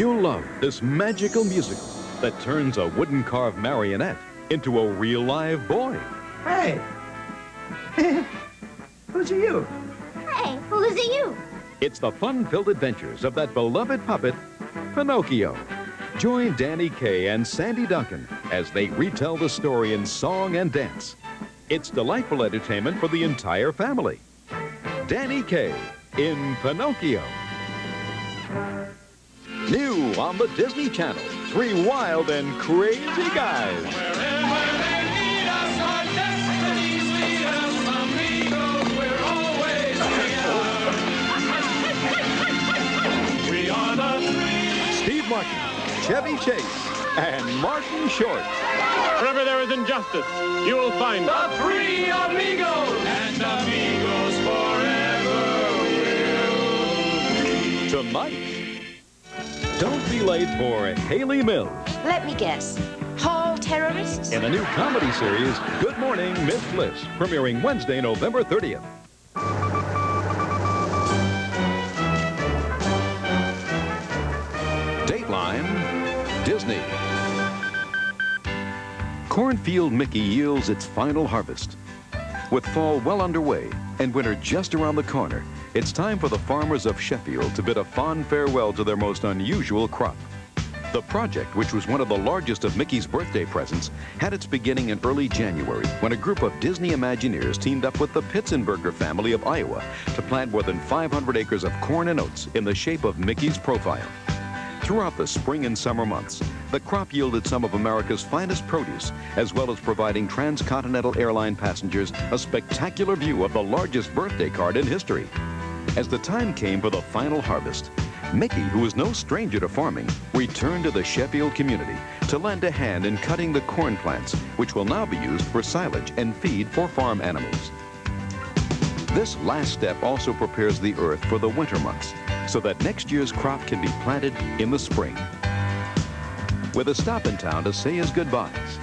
You'll love this magical musical that turns a wooden carved marionette into a real live boy. Hey! Who's you? Hey, who is it you? It's the fun-filled adventures of that beloved puppet, Pinocchio. Join Danny Kaye and Sandy Duncan as they retell the story in song and dance. It's delightful entertainment for the entire family. Danny Kaye in Pinocchio. New on the Disney Channel, 3 wild and crazy guys. Wherever they lead us, our destinies lead us. Amigos, we're always together. We are the three. Steve Martin, Chevy Chase, and Martin Short. Wherever there is injustice, you will find The three amigos. And amigos forever will be. Tonight, don't be late for Haley Mills Let me guess. Hall terrorists? in the new comedy series, Good Morning, Miss Bliss, premiering Wednesday, November 30th. Dateline, Disney. Cornfield Mickey yields its final harvest. With fall well underway and winter just around the corner, it's time for the farmers of Sheffield to bid a fond farewell to their most unusual crop. The project, which was one of the largest of Mickey's birthday presents, had its beginning in early January when a group of Disney Imagineers teamed up with the Pitzenberger family of Iowa to plant more than 500 acres of corn and oats in the shape of Mickey's profile. Throughout the spring and summer months, the crop yielded some of America's finest produce, as well as providing transcontinental airline passengers a spectacular view of the largest birthday card in history. As the time came for the final harvest, Mickey, who was no stranger to farming, returned to the Sheffield community to lend a hand in cutting the corn plants, which will now be used for silage and feed for farm animals. This last step also prepares the earth for the winter months, so that next year's crop can be planted in the spring. With a stop in town to say his goodbyes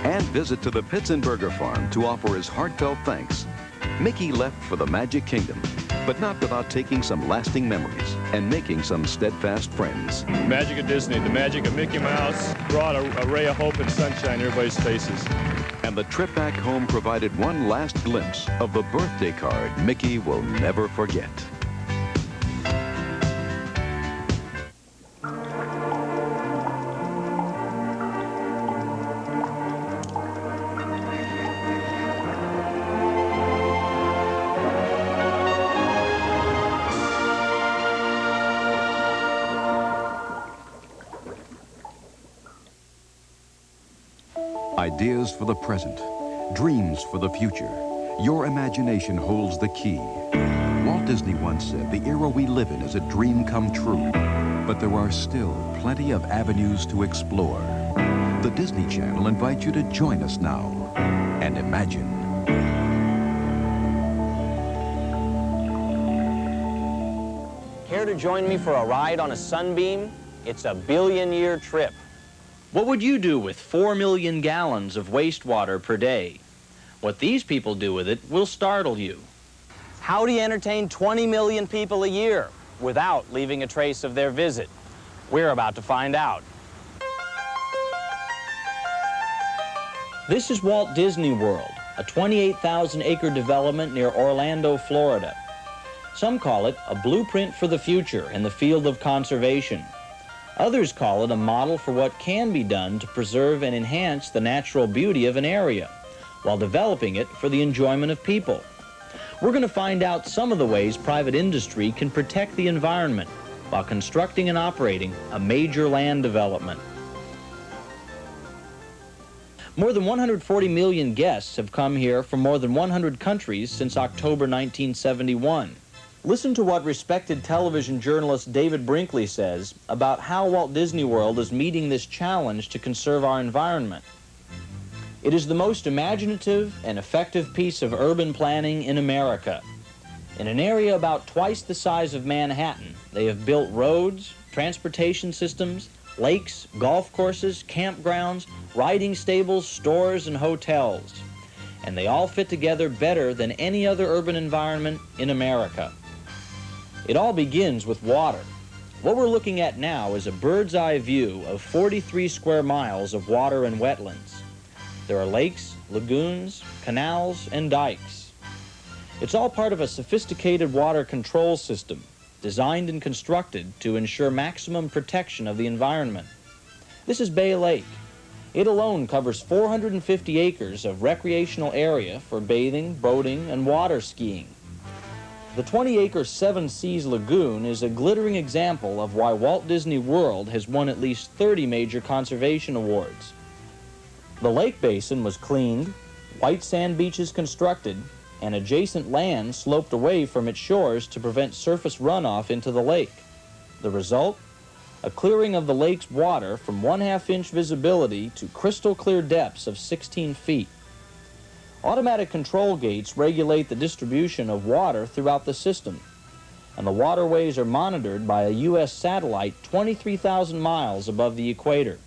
and visit to the Pitzenberger farm to offer his heartfelt thanks, Mickey left for the Magic Kingdom, but not without taking some lasting memories and making some steadfast friends. the magic of Disney, the magic of Mickey Mouse brought a ray of hope and sunshine in everybody's faces. And the trip back home provided one last glimpse of the birthday card Mickey will never forget. Ideas for the present, dreams for the future. Your imagination holds the key. Walt Disney once said, the era we live in is a dream come true. But there are still plenty of avenues to explore. The Disney Channel invites you to join us now and imagine. Care to join me for a ride on a sunbeam? It's a billion-year trip. What would you do with 4 million gallons of wastewater per day? What these people do with it will startle you. How do you entertain 20 million people a year without leaving a trace of their visit? We're about to find out. This is Walt Disney World, a 28,000-acre development near Orlando, Florida. Some call it a blueprint for the future in the field of conservation. Others call it a model for what can be done to preserve and enhance the natural beauty of an area, while developing it for the enjoyment of people. We're going to find out some of the ways private industry can protect the environment while constructing and operating a major land development. More than 140 million guests have come here from more than 100 countries since October 1971. Listen to what respected television journalist David Brinkley says about how Walt Disney World is meeting this challenge to conserve our environment. It is the most imaginative and effective piece of urban planning in America. In an area about twice the size of Manhattan, they have built roads, transportation systems, lakes, golf courses, campgrounds, riding stables, stores, and hotels. And they all fit together better than any other urban environment in America. It all begins with water. What we're looking at now is a bird's eye view of 43 square miles of water and wetlands. There are lakes, lagoons, canals, and dikes. It's all part of a sophisticated water control system designed and constructed to ensure maximum protection of the environment. This is Bay Lake. It alone covers 450 acres of recreational area for bathing, boating, and water skiing. The 20-acre Seven Seas Lagoon is a glittering example of why Walt Disney World has won at least 30 major conservation awards. The lake basin was cleaned, white sand beaches constructed, and adjacent land sloped away from its shores to prevent surface runoff into the lake. The result? A clearing of the lake's water from 1/2-inch visibility to crystal clear depths of 16 feet. Automatic control gates regulate the distribution of water throughout the system, and the waterways are monitored by a U.S. satellite 23,000 miles above the equator.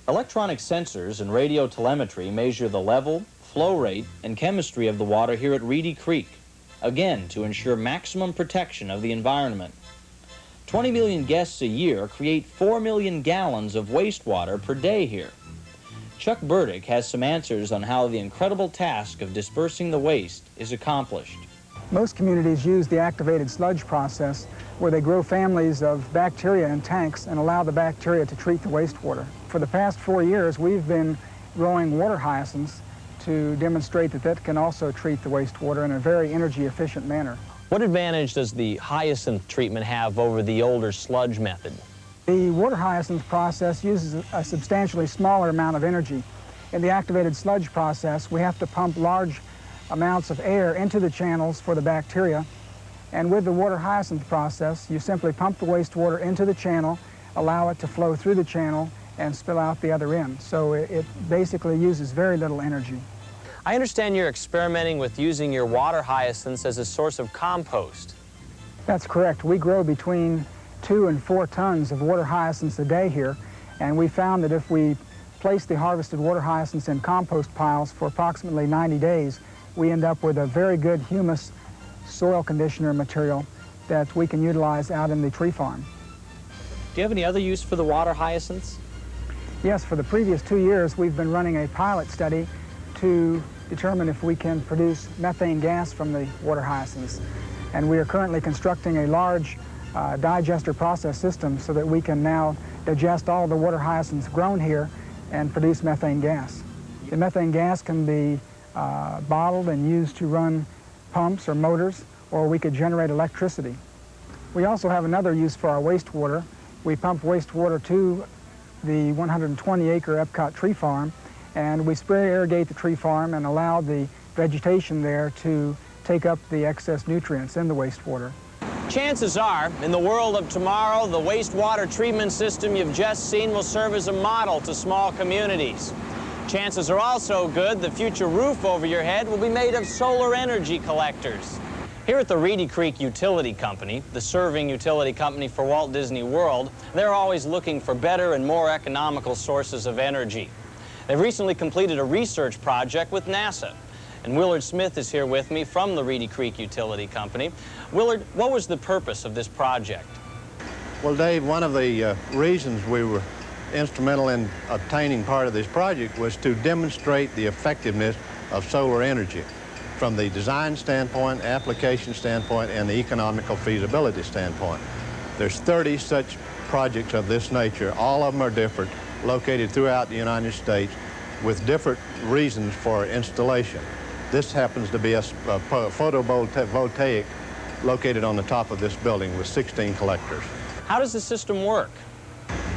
Electronic sensors and radio telemetry measure the level, flow rate, and chemistry of the water here at Reedy Creek, again to ensure maximum protection of the environment. 20 million guests a year create 4 million gallons of wastewater per day here. Chuck Burdick has some answers on how the incredible task of dispersing the waste is accomplished. Most communities use the activated sludge process, where they grow families of bacteria in tanks and allow the bacteria to treat the wastewater. For the past 4 years, we've been growing water hyacinths to demonstrate that that can also treat the wastewater in a very energy efficient manner. What advantage does the hyacinth treatment have over the older sludge method? The water hyacinth process uses a substantially smaller amount of energy. In the activated sludge process, we have to pump large amounts of air into the channels for the bacteria. And with the water hyacinth process, you simply pump the wastewater into the channel, allow it to flow through the channel, and spill out the other end. So it basically uses very little energy. I understand you're experimenting with using your water hyacinths as a source of compost. That's correct. We grow between 2 and 4 tons of water hyacinths a day here, and we found that if we place the harvested water hyacinths in compost piles for approximately 90 days, we end up with a very good humus soil conditioner material that we can utilize out in the tree farm. Do you have any other use for the water hyacinths? Yes, for the previous 2 years, we've been running a pilot study to determine if we can produce methane gas from the water hyacinths. And we are currently constructing a large digester process system so that we can now digest all the water hyacinths grown here and produce methane gas. The methane gas can be bottled and used to run pumps or motors, or we could generate electricity. We also have another use for our wastewater. We pump wastewater to the 120-acre Epcot tree farm, and we spray irrigate the tree farm and allow the vegetation there to take up the excess nutrients in the wastewater. Chances are, in the world of tomorrow, the wastewater treatment system you've just seen will serve as a model to small communities. Chances are also good the future roof over your head will be made of solar energy collectors. Here at the Reedy Creek Utility Company, the serving utility company for Walt Disney World, they're always looking for better and more economical sources of energy. They've recently completed a research project with NASA. And Willard Smith is here with me from the Reedy Creek Utility Company. Willard, what was the purpose of this project? Well, Dave, one of the reasons we were instrumental in obtaining part of this project was to demonstrate the effectiveness of solar energy from the design standpoint, application standpoint, and the economical feasibility standpoint. There's 30 such projects of this nature. All of them are different, located throughout the United States with different reasons for installation. This happens to be a photovoltaic located on the top of this building with 16 collectors. How does the system work?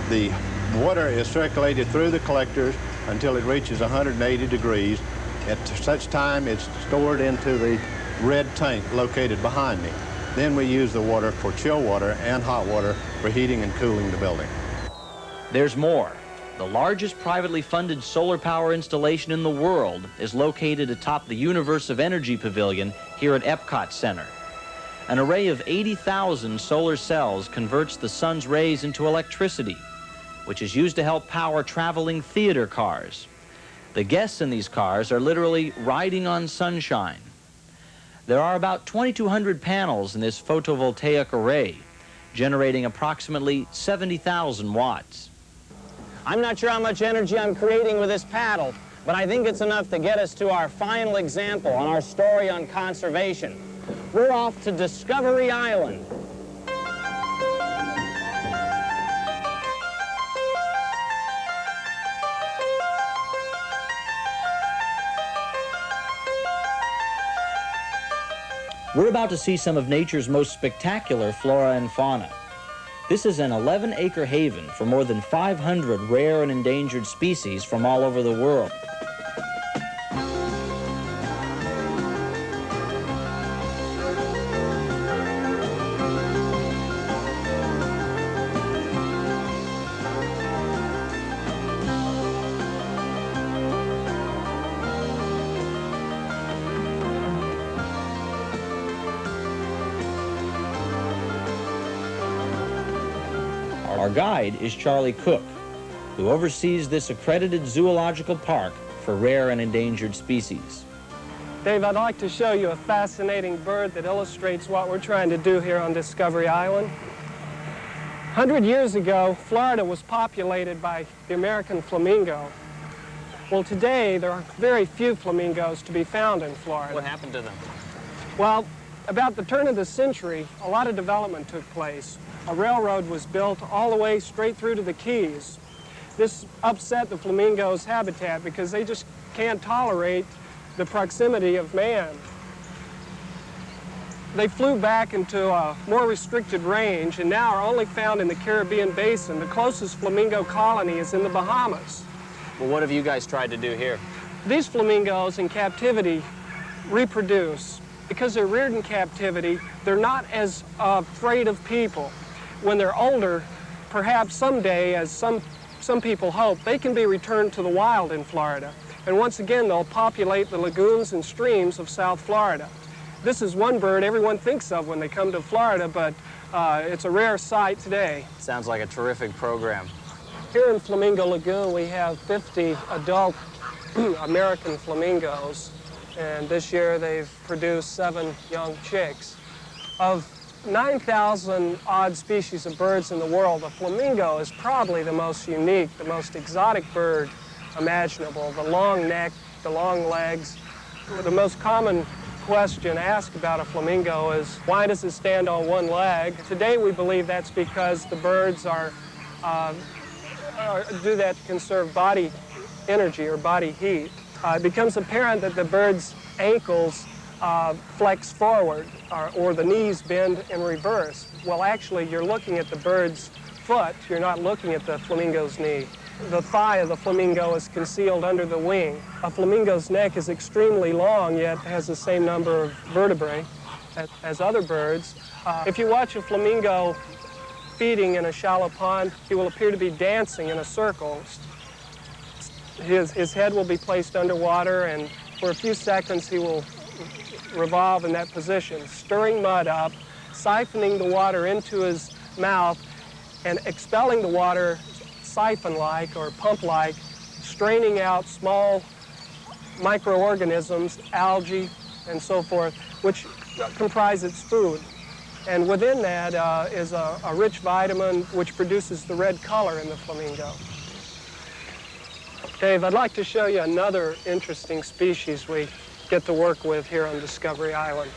The water is circulated through the collectors until it reaches 180 degrees. At such time, it's stored into the red tank located behind me. Then we use the water for chill water and hot water for heating and cooling the building. There's more. The largest privately funded solar power installation in the world is located atop the Universe of Energy Pavilion here at Epcot Center. An array of 80,000 solar cells converts the sun's rays into electricity, which is used to help power traveling theater cars. The guests in these cars are literally riding on sunshine. There are about 2,200 panels in this photovoltaic array, generating approximately 70,000 watts. I'm not sure how much energy I'm creating with this paddle, but I think it's enough to get us to our final example on our story on conservation. We're off to Discovery Island. We're about to see some of nature's most spectacular flora and fauna. This is an 11-acre haven for more than 500 rare and endangered species from all over the world. Our guide is Charlie Cook, who oversees this accredited zoological park for rare and endangered species. Dave, I'd like to show you a fascinating bird that illustrates what we're trying to do here on Discovery Island. 100 years ago, Florida was populated by the American flamingo. Well, today, there are very few flamingos to be found in Florida. What happened to them? Well, about the turn of the century, a lot of development took place. A railroad was built all the way straight through to the Keys. This upset the flamingo's habitat because they just can't tolerate the proximity of man. They flew back into a more restricted range and now are only found in the Caribbean basin. The closest flamingo colony is in the Bahamas. Well, what have you guys tried to do here? These flamingos in captivity reproduce. Because they're reared in captivity, they're not as afraid of people. When they're older, perhaps someday, as some people hope, they can be returned to the wild in Florida. And once again, they'll populate the lagoons and streams of South Florida. This is one bird everyone thinks of when they come to Florida, but it's a rare sight today. Sounds like a terrific program. Here in Flamingo Lagoon, we have 50 adult American flamingos, and this year they've produced 7 young chicks. Of 9,000 odd species of birds in the world, the flamingo is probably the most unique, the most exotic bird imaginable. The long neck, the long legs. The most common question asked about a flamingo is, why does it stand on one leg? Today we believe that's because the birds do that to conserve body energy or body heat. It becomes apparent that the bird's ankles flex forward or the knees bend in reverse. Well, actually, you're looking at the bird's foot. You're not looking at the flamingo's knee. The thigh of the flamingo is concealed under the wing. A flamingo's neck is extremely long, yet has the same number of vertebrae as other birds. If you watch a flamingo feeding in a shallow pond, he will appear to be dancing in a circle. His head will be placed underwater, and for a few seconds he will revolve in that position, stirring mud up, siphoning the water into his mouth, and expelling the water siphon-like or pump-like, straining out small microorganisms, algae, and so forth, which comprise its food. And within that is a rich vitamin which produces the red color in the flamingo. Dave, I'd like to show you another interesting species we get to work with here on Discovery Island.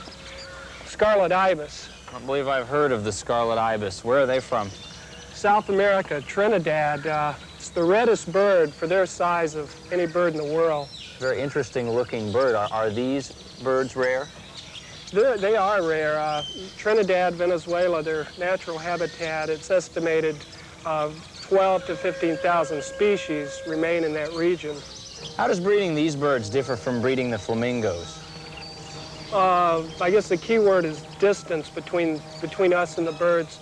Scarlet ibis. I don't believe I've heard of the scarlet ibis. Where are they from? South America, Trinidad. It's the reddest bird for their size of any bird in the world. Very interesting looking bird. Are these birds rare? They are rare. Trinidad, Venezuela, their natural habitat, it's estimated 12 to 15,000 species remain in that region. How does breeding these birds differ from breeding the flamingos? I guess the key word is distance between us and the birds.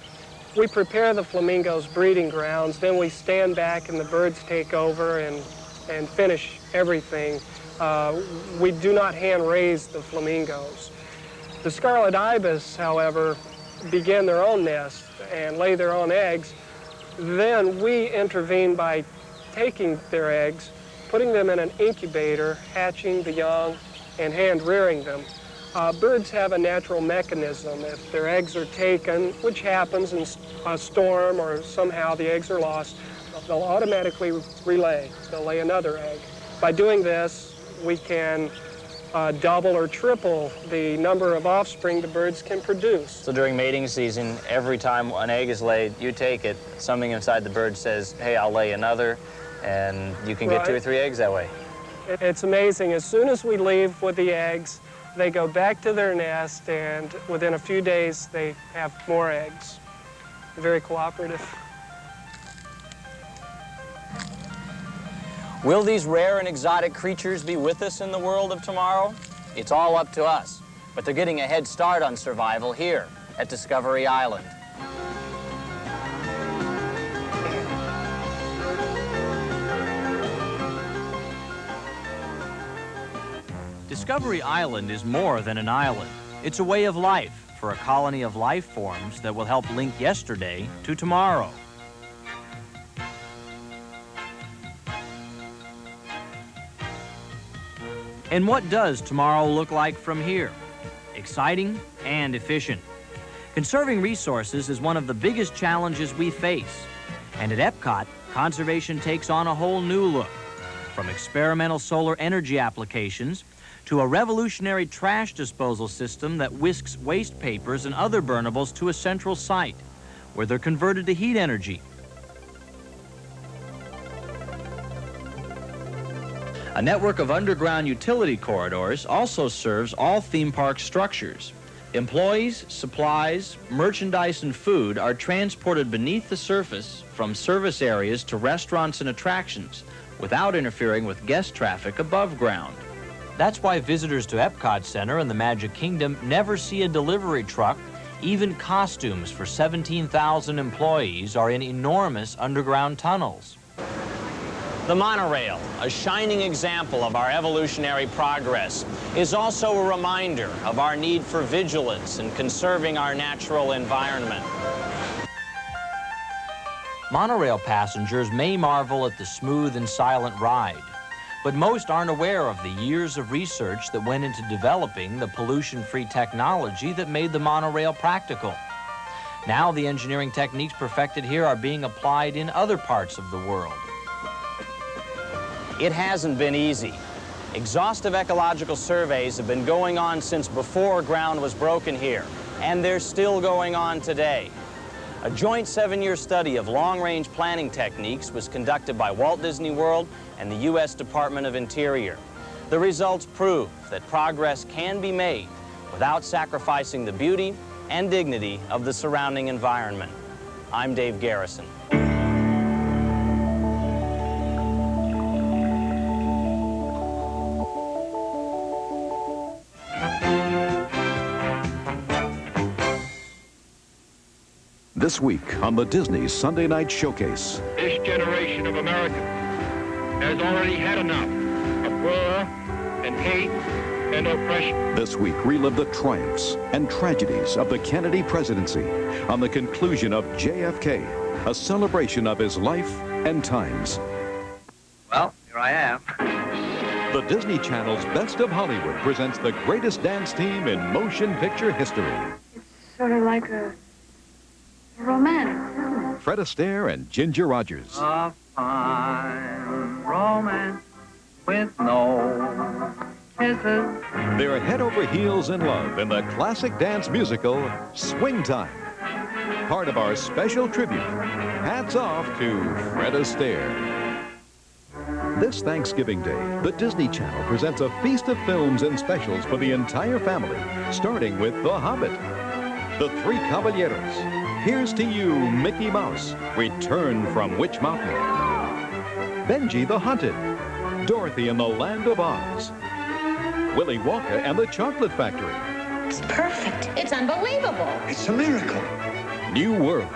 We prepare the flamingos' breeding grounds, then we stand back and the birds take over and finish everything. We do not hand raise the flamingos. The scarlet ibis, however, begin their own nest and lay their own eggs. Then we intervene by taking their eggs, putting them in an incubator, hatching the young, and hand rearing them. Birds have a natural mechanism. If their eggs are taken, which happens in a storm or somehow the eggs are lost, they'll automatically relay. They'll lay another egg. By doing this, we can double or triple the number of offspring the birds can produce. So during mating season, every time an egg is laid, you take it, something inside the bird says, hey, I'll lay another, and you can get 2 or 3 eggs that way. It's amazing. As soon as we leave with the eggs, they go back to their nest, and within a few days, they have more eggs. Very cooperative. Will these rare and exotic creatures be with us in the world of tomorrow? It's all up to us, but they're getting a head start on survival here at Discovery Island. Discovery Island is more than an island. It's a way of life for a colony of life forms that will help link yesterday to tomorrow. And what does tomorrow look like from here? Exciting and efficient. Conserving resources is one of the biggest challenges we face. And at Epcot, conservation takes on a whole new look. From experimental solar energy applications to a revolutionary trash disposal system that whisks waste papers and other burnables to a central site, where they're converted to heat energy. A network of underground utility corridors also serves all theme park structures. Employees, supplies, merchandise, and food are transported beneath the surface from service areas to restaurants and attractions without interfering with guest traffic above ground. That's why visitors to Epcot Center and the Magic Kingdom never see a delivery truck. Even costumes for 17,000 employees are in enormous underground tunnels. The monorail, a shining example of our evolutionary progress, is also a reminder of our need for vigilance in conserving our natural environment. Monorail passengers may marvel at the smooth and silent ride, but most aren't aware of the years of research that went into developing the pollution-free technology that made the monorail practical. Now the engineering techniques perfected here are being applied in other parts of the world. It hasn't been easy. Exhaustive ecological surveys have been going on since before ground was broken here, and they're still going on today. A joint 7-year study of long-range planning techniques was conducted by Walt Disney World and the U.S. Department of Interior. The results prove that progress can be made without sacrificing the beauty and dignity of the surrounding environment. I'm Dave Garrison. This week on the Disney Sunday Night Showcase. This generation of Americans has already had enough of war and hate and oppression. This week, relive the triumphs and tragedies of the Kennedy presidency on the conclusion of JFK, a celebration of his life and times. Well, here I am. The Disney Channel's Best of Hollywood presents the greatest dance team in motion picture history. It's sort of like a romance, isn't it? Fred Astaire and Ginger Rogers. A fine romance with no kisses. They're head over heels in love in the classic dance musical Swing Time. Part of our special tribute. Hats off to Fred Astaire. This Thanksgiving Day, the Disney Channel presents a feast of films and specials for the entire family, starting with The Hobbit, The Three Caballeros, Here's to You, Mickey Mouse, Return from Witch Mountain, Benji the Hunted, Dorothy in the Land of Oz, Willy Wonka and the Chocolate Factory. It's perfect. It's unbelievable. It's a miracle. New World,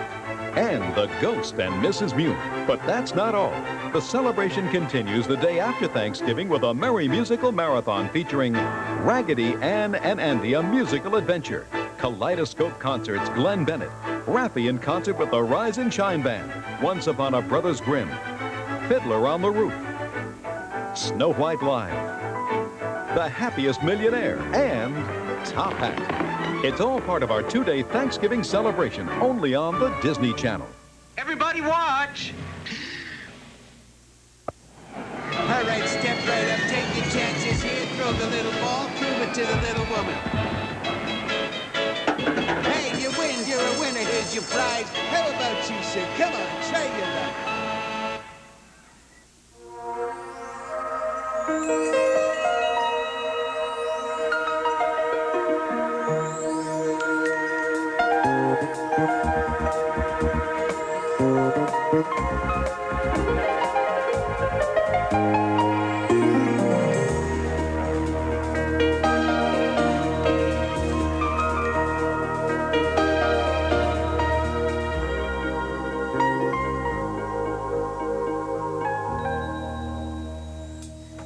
and The Ghost and Mrs. Mew. But that's not all. The celebration continues the day after Thanksgiving with a merry musical marathon featuring Raggedy Ann and Andy, a musical adventure, Kaleidoscope Concerts, Glenn Bennett, Raffi in concert with the Rise and Shine Band, Once Upon a Brothers Grimm, Fiddler on the Roof, Snow White Live, The Happiest Millionaire, and top hat. It's all part of our 2-day Thanksgiving celebration, only on the Disney Channel. Everybody watch! All right, step right up, take your chances here, throw the little ball, prove it to the little woman. Hey, you win, you're a winner, here's your prize. How about you, sir? Come on, try your luck.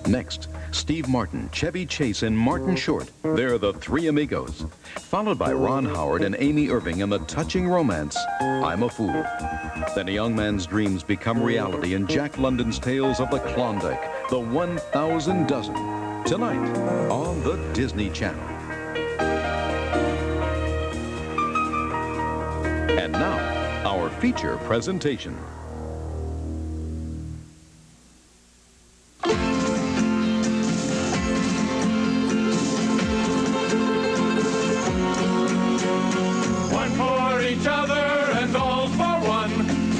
Next, Steve Martin, Chevy Chase, and Martin Short. They're the Three Amigos. Followed by Ron Howard and Amy Irving in the touching romance, I'm a Fool. Then a young man's dreams become reality in Jack London's Tales of the Klondike, the 1,000 Dozen. Tonight on the Disney Channel. And now, our feature presentation.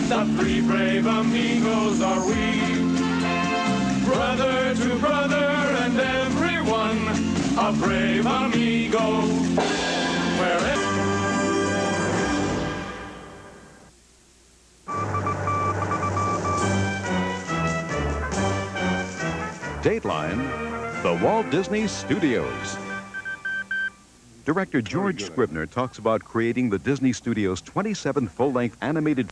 The three brave amigos are we, brother to brother and everyone, a brave amigo. Dateline, the Walt Disney Studios. Director George Scribner talks about creating the Disney Studios' 27th full-length animated